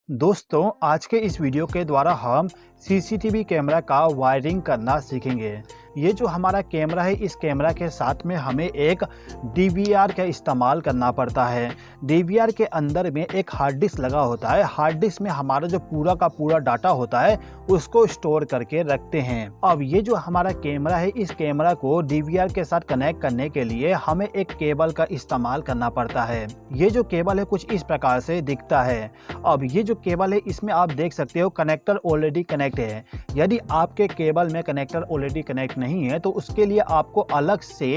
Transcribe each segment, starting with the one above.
दोस्तों, आज के इस वीडियो के द्वारा हम सीसीटीवी कैमरा का वायरिंग करना सीखेंगे। ये जो हमारा कैमरा है, इस कैमरा के साथ में हमें एक डीवीआर का इस्तेमाल करना पड़ता है। डीवीआर के अंदर में एक हार्ड डिस्क लगा होता है। हार्ड डिस्क में हमारा जो पूरा का पूरा डाटा होता है उसको स्टोर करके रखते हैं। अब ये जो हमारा कैमरा है, इस कैमरा को डीवीआर के साथ कनेक्ट करने के लिए हमें एक केबल का इस्तेमाल करना पड़ता है। ये जो केबल है कुछ इस प्रकार से दिखता है। अब ये जो केबल है, इसमें आप देख सकते हो कनेक्टर ऑलरेडी कनेक्ट है। यदि आपके केबल में कनेक्टर ऑलरेडी कनेक्ट नहीं है तो उसके लिए आपको अलग से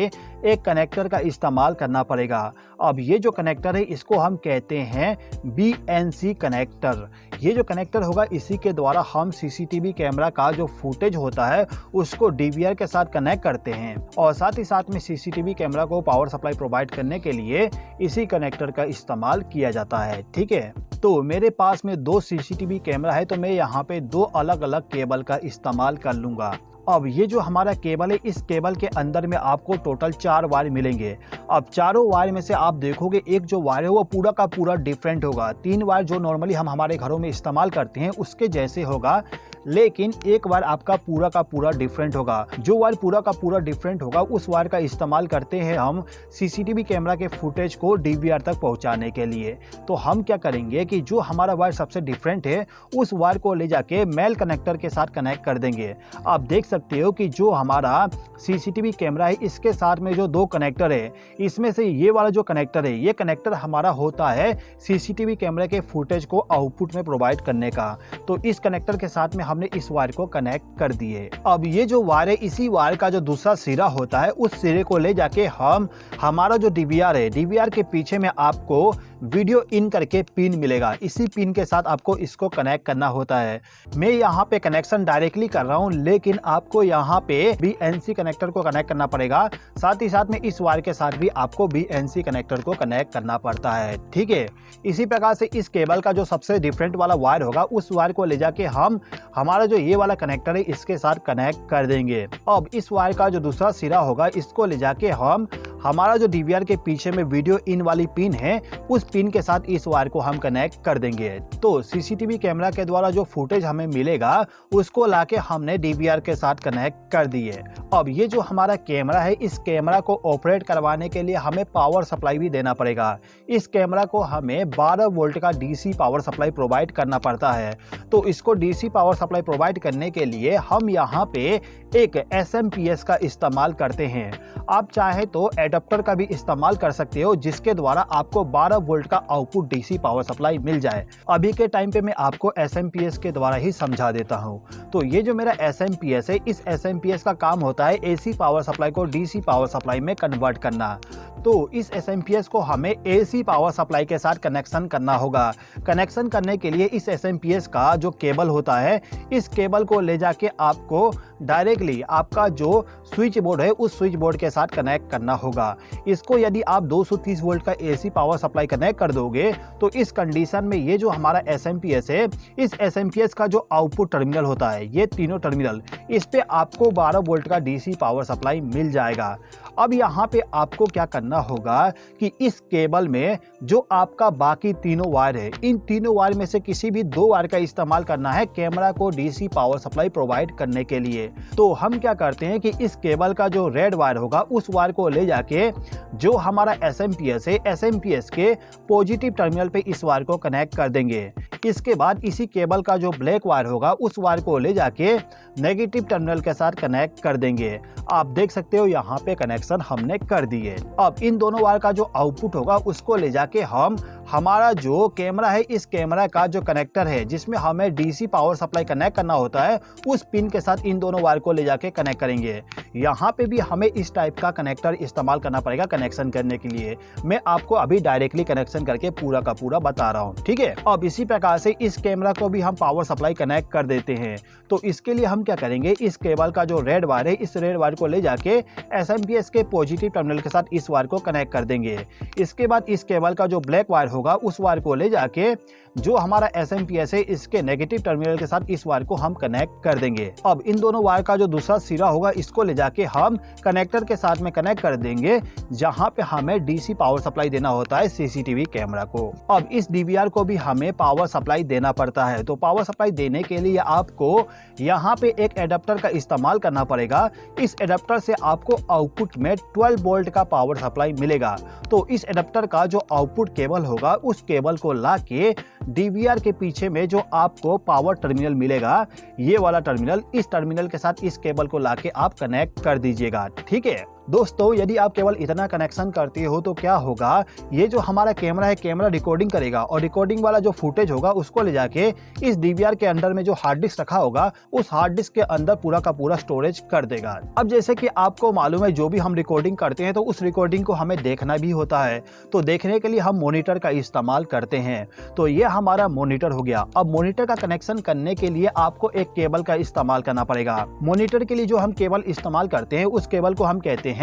एक कनेक्टर का इस्तेमाल करना पड़ेगा। अब ये जो कनेक्टर है इसको हम कहते हैं BNC कनेक्टर। ये जो कनेक्टर होगा इसी के द्वारा हम सीसीटीवी कैमरा का जो फुटेज होता है उसको डीवीआर के साथ कनेक्ट करते हैं और साथ ही साथ में सीसीटीवी कैमरा को पावर सप्लाई प्रोवाइड करने के लिए इसी कनेक्टर का इस्तेमाल किया जाता है। ठीक है, तो मेरे पास में दो सीसीटीवी कैमरा है तो मैं यहाँ पे दो अलग अलग केबल का इस्तेमाल कर लूँगा। अब ये जो हमारा केबल है, इस केबल के अंदर में आपको टोटल 4 वायर मिलेंगे। अब चारों वायर में से आप देखोगे एक जो वायर है वो पूरा का पूरा डिफरेंट होगा। 3 वायर जो नॉर्मली हम हमारे घरों में इस्तेमाल करते हैं उसके जैसे होगा, लेकिन एक वायर आपका पूरा का पूरा डिफरेंट होगा। जो वायर पूरा का पूरा डिफरेंट होगा उस वायर का इस्तेमाल करते हैं हम सीसीटीवी कैमरा के फुटेज को डीवीआर तक पहुंचाने के लिए। तो हम क्या करेंगे कि जो हमारा वायर सबसे डिफरेंट है उस वायर को ले जाके मेल कनेक्टर के साथ कनेक्ट कर देंगे। आप देख सकते हो कि जो हमारा सीसीटीवी कैमरा है इसके साथ में जो दो कनेक्टर है, इसमें से ये वाला जो कनेक्टर है, ये कनेक्टर हमारा होता है सीसीटीवी कैमरे के फुटेज को आउटपुट में प्रोवाइड करने का। तो इस कनेक्टर के साथ में हमने इस वायर को कनेक्ट कर दिए। अब ये जो वायर है, इसी वायर का जो दूसरा सिरा होता है उस सिरे को ले जाके हम हमारा जो डीवीआर है, डीवीआर के पीछे में आपको वीडियो इन करके पिन मिलेगा। इसी पिन के साथ आपको इसको कनेक्ट करना होता है। मैं यहाँ पे कनेक्शन डायरेक्टली कर रहा हूँ, लेकिन आपको यहाँ पे BNC कनेक्टर को कनेक्ट करना पड़ेगा। साथ ही साथ में इस वायर के साथ भी आपको BNC कनेक्टर को कनेक्ट करना पड़ता है। ठीक है, इसी प्रकार से इस केबल का जो सबसे डिफरेंट वाला वायर होगा उस वायर को ले जाके हम हमारा जो ये वाला कनेक्टर है इसके साथ कनेक्ट कर देंगे। अब इस वायर का जो दूसरा सिरा होगा इसको ले जाके हम हमारा जो डीवीआर के पीछे में वीडियो इन वाली पिन है उस पिन के साथ इस वायर को हम कनेक्ट कर देंगे। तो सीसीटीवी कैमरा के द्वारा जो फुटेज हमें मिलेगा उसको लाके हमने डीवीआर के साथ कनेक्ट कर दिए। अब ये जो हमारा कैमरा है, इस कैमरा को ऑपरेट करवाने के लिए हमें पावर सप्लाई भी देना पड़ेगा। इस कैमरा को हमें 12 वोल्ट का डीसी पावर सप्लाई प्रोवाइड करना पड़ता है। तो इसको डीसी पावर सप्लाई प्रोवाइड करने के लिए हम यहाँ पे एक SMPS का इस्तेमाल करते हैं। आप चाहे तो एडाप्टर का भी इस्तेमाल कर सकते हो जिसके द्वारा आपको 12 वोल्ट का आउटपुट डीसी पावर सप्लाई मिल जाए। अभी के टाइम पे मैं आपको SMPS के द्वारा ही समझा देता हूँ। तो ये जो मेरा SMPS है, इस SMPS का काम होता है AC पावर सप्लाई को DC पावर सप्लाई में कन्वर्ट करना। तो इस SMPS को हमें AC पावर सप्लाई के साथ कनेक्शन करना होगा। कनेक्शन करने के लिए इस SMPS का जो केबल होता है, इस केबल को ले जाके आपको डायरेक्टली आपका जो स्विच बोर्ड है उस स्विच बोर्ड के साथ कनेक्ट करना होगा। इसको यदि आप 230 वोल्ट का AC पावर सप्लाई कनेक्ट कर दोगे तो इस कंडीशन में ये जो हमारा SMPS है, इस SMPS का जो आउटपुट टर्मिनल होता है, ये तीनों टर्मिनल, इस पे आपको 12 वोल्ट का DC पावर सप्लाई मिल जाएगा। अब यहाँ पे आपको क्या करना होगा कि इस केबल में जो आपका बाकी तीनों वायर है, इन तीनों वायर में से किसी भी 2 वायर का इस्तेमाल करना है कैमरा को डीसी पावर सप्लाई प्रोवाइड करने के लिए। तो हम क्या करते हैं कि इस केबल का जो रेड वायर होगा उस वायर को ले जाके जो हमारा SMPS है, SMPS के पॉजिटिव टर्मिनल पे इस वायर को कनेक्ट कर देंगे। इसके बाद इसी केबल का जो ब्लैक वायर होगा उस वायर को ले जाके नेगेटिव टर्मिनल के साथ कनेक्ट कर देंगे। आप देख सकते हो यहाँ पे कनेक्शन हमने कर दिए। अब इन दोनों वायर का जो आउटपुट होगा उसको ले जाके हम हमारा जो कैमरा है, इस कैमरा का जो कनेक्टर है जिसमें हमें डीसी पावर सप्लाई कनेक्ट करना होता है, उस पिन के साथ इन दोनों वायर को ले जाके कनेक्ट करेंगे। यहाँ पे भी हमें इस टाइप का कनेक्टर इस्तेमाल करना पड़ेगा कनेक्शन करने के लिए। मैं आपको अभी डायरेक्टली कनेक्शन करके पूरा का पूरा बता रहा हूँ। ठीक है, अब इसी प्रकार से इस कैमरा को भी हम पावर सप्लाई कनेक्ट कर देते हैं। तो इसके लिए हम क्या करेंगे, इस केबल का जो रेड वायर है, इस रेड वायर को ले जाके SMPS के पॉजिटिव टर्मिनल के साथ इस वायर को कनेक्ट कर देंगे। इसके बाद इस केबल का जो ब्लैक वायर होगा उस वायर को ले जाके जो हमारा SMPS है इसके नेगेटिव टर्मिनल के साथ इस वायर को हम कनेक्ट कर देंगे। अब इन दोनों वायर का जो दूसरा सिरा होगा इसको ले जाके हम कनेक्टर के साथ में कनेक्ट कर देंगे जहां पे हमें DC पावर सप्लाई देना होता है CCTV कैमरा को। अब इस DVR को भी हमें पावर सप्लाई देना पड़ता है, तो पावर सप्लाई देने के लिए आपको यहाँ पे एक एडाप्टर का इस्तेमाल करना पड़ेगा। इस एडाप्टर से आपको आउटपुट में 12 वोल्ट का पावर सप्लाई मिलेगा। तो इस एडाप्टर का जो आउटपुट केबल होगा उस केबल को लाके DVR के पीछे में जो आपको पावर टर्मिनल मिलेगा, ये वाला टर्मिनल, इस टर्मिनल के साथ इस केबल को लाके आप कनेक्ट कर दीजिएगा। ठीक है दोस्तों, यदि आप केवल इतना कनेक्शन करते हो तो क्या होगा, ये जो हमारा कैमरा है कैमरा रिकॉर्डिंग करेगा और रिकॉर्डिंग वाला जो फुटेज होगा उसको ले जाके इस DVR के अंदर में जो हार्ड डिस्क रखा होगा उस हार्ड डिस्क के अंदर पूरा का पूरा स्टोरेज कर देगा। अब जैसे कि आपको मालूम है जो भी हम रिकॉर्डिंग करते हैं तो उस रिकॉर्डिंग को हमें देखना भी होता है, तो देखने के लिए हम मॉनिटर का इस्तेमाल करते हैं। तो ये हमारा मॉनिटर हो गया। अब मॉनिटर का कनेक्शन करने के लिए आपको एक केबल का इस्तेमाल करना पड़ेगा। मॉनिटर के लिए जो हम केबल इस्तेमाल करते हैं उस केबल को हम कहते हैं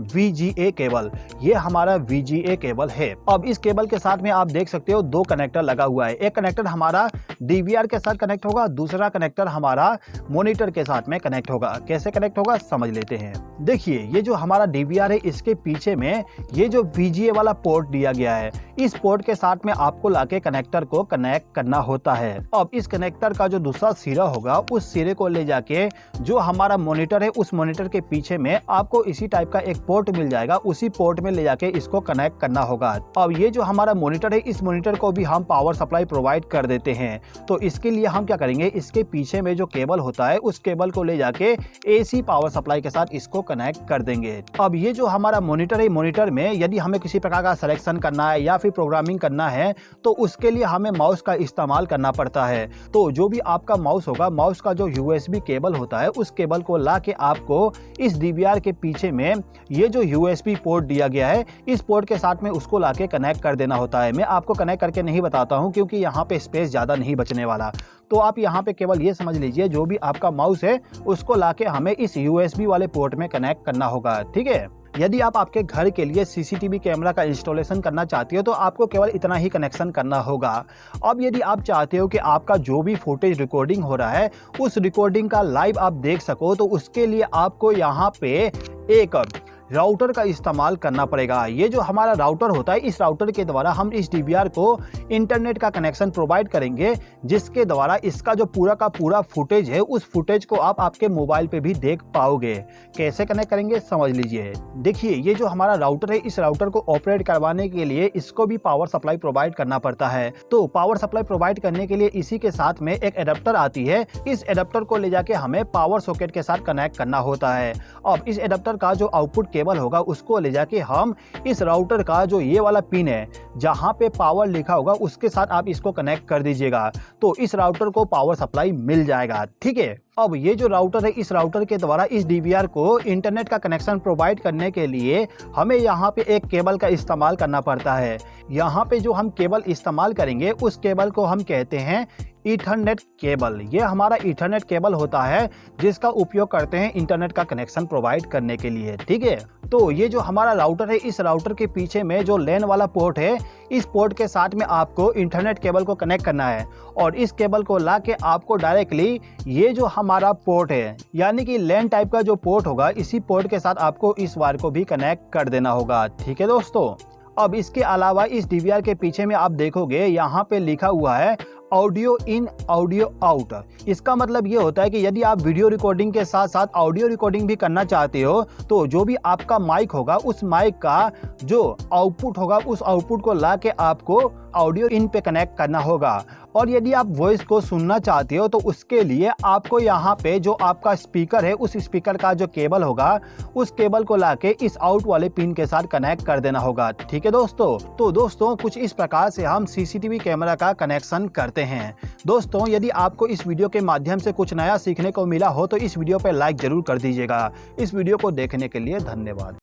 VGA केबल। ये हमारा VGA केबल है। अब इस केबल के साथ में आप देख सकते हो दो कनेक्टर लगा हुआ है। एक कनेक्टर हमारा DVR के साथ कनेक्ट होगा, दूसरा कनेक्टर हमारा मॉनिटर के साथ में कनेक्ट होगा। कैसे कनेक्ट होगा समझ लेते हैं। देखिए ये जो हमारा DVR है इसके पीछे में ये जो VGA वाला पोर्ट दिया गया है, इस पोर्ट के साथ में आपको लाके कनेक्टर को कनेक्ट करना होता है। अब इस कनेक्टर का जो दूसरा सिरा होगा उस सिरे को ले जाके जो हमारा मॉनिटर है उस मॉनिटर के पीछे में आपको इसी टाइप का एक पोर्ट मिल जाएगा, उसी पोर्ट में ले जाके इसको कनेक्ट करना होगा। अब ये जो हमारा मॉनिटर है इस मॉनिटर को भी हम पावर सप्लाई प्रोवाइड कर देते हैं। तो इसके लिए हम क्या करेंगे, इसके पीछे में जो केबल होता है उस केबल को ले जाके AC पावर सप्लाई के साथ इसको कनेक्ट कर देंगे। अब ये जो हमारा मॉनिटर है, मॉनिटर में यदि हमें किसी प्रकार का सिलेक्शन करना है या फिर प्रोग्रामिंग करना है तो उसके लिए हमें माउस का इस्तेमाल करना पड़ता है। तो जो भी आपका माउस होगा, माउस का जो USB केबल होता है उस केबल को ला के आपको इस DVR के पीछे में ये जो USB पोर्ट दिया गया है इस पोर्ट के साथ में उसको लाके कनेक्ट कर देना होता है। मैं आपको कनेक्ट करके नहीं बताता हूं क्योंकि यहाँ पे स्पेस ज़्यादा नहीं बचने वाला। तो आप यहाँ पे केवल ये समझ लीजिए जो भी आपका माउस है उसको लाके हमें इस USB वाले पोर्ट में कनेक्ट करना होगा। ठीक है, यदि आप आपके घर के लिए CCTV कैमरा का इंस्टॉलेशन करना चाहते हो तो आपको केवल इतना ही कनेक्शन करना होगा। अब यदि आप चाहते हो कि आपका जो भी फुटेज रिकॉर्डिंग हो रहा है उस रिकॉर्डिंग का लाइव आप देख सको तो उसके लिए आपको यहाँ पे एक राउटर का इस्तेमाल करना पड़ेगा। ये जो हमारा राउटर होता है इस राउटर के द्वारा हम इस DVR को इंटरनेट का कनेक्शन प्रोवाइड करेंगे जिसके द्वारा इसका जो पूरा का पूरा फुटेज है उस फुटेज को आप आपके मोबाइल पे भी देख पाओगे। कैसे कनेक्ट करेंगे समझ लीजिए। देखिए ये जो हमारा राउटर है इस राउटर को ऑपरेट करवाने के लिए इसको भी पावर सप्लाई प्रोवाइड करना पड़ता है। तो पावर सप्लाई प्रोवाइड करने के लिए इसी के साथ में एक एडाप्टर आती है। इस एडाप्टर को ले जाके हमें पावर सॉकेट के साथ कनेक्ट करना होता है। अब इस एडाप्टर का जो आउटपुट केबल होगा उसको ले जाके हम इस राउटर का जो ये वाला पिन है जहां पे पावर लिखा होगा उसके साथ आप इसको कनेक्ट कर दीजिएगा तो इस राउटर को पावर सप्लाई मिल जाएगा। ठीक है, अब ये जो राउटर है इस राउटर के द्वारा इस DVR को इंटरनेट का कनेक्शन प्रोवाइड करने के लिए हमें यहाँ पे एक केबल का इस्तेमाल करना पड़ता है। यहाँ पे जो हम केबल इस्तेमाल करेंगे उस केबल को हम कहते हैं ईथरनेट केबल। ये हमारा ईथरनेट केबल होता है जिसका उपयोग करते हैं इंटरनेट का कनेक्शन प्रोवाइड करने के लिए। ठीक है, तो ये जो हमारा राउटर है इस राउटर के पीछे में जो लैन वाला पोर्ट है इस पोर्ट के साथ में आपको इंटरनेट केबल को कनेक्ट करना है और इस केबल को ला के आपको डायरेक्टली ये जो हमारा पोर्ट है यानी कि लैन टाइप का जो पोर्ट होगा इसी पोर्ट के साथ आपको इस वायर को भी कनेक्ट कर देना होगा। ठीक है दोस्तों, अब इसके अलावा इस DVR के पीछे में आप देखोगे यहाँ पे लिखा हुआ है ऑडियो इन ऑडियो आउट। इसका मतलब ये होता है कि यदि आप वीडियो रिकॉर्डिंग के साथ साथ ऑडियो रिकॉर्डिंग भी करना चाहते हो तो जो भी आपका माइक होगा उस माइक का जो आउटपुट होगा उस आउटपुट को ला के आपको ऑडियो इन पे कनेक्ट करना होगा। और यदि आप वॉइस को सुनना चाहते हो तो उसके लिए आपको यहाँ पे जो आपका स्पीकर है उस स्पीकर का जो केबल होगा उस केबल को लाके इस आउट वाले पिन के साथ कनेक्ट कर देना होगा। ठीक है दोस्तों, तो दोस्तों कुछ इस प्रकार से हम CCTV कैमरा का कनेक्शन करते हैं। दोस्तों यदि आपको इस वीडियो के माध्यम से कुछ नया सीखने को मिला हो तो इस वीडियो पर लाइक जरूर कर दीजिएगा। इस वीडियो को देखने के लिए धन्यवाद।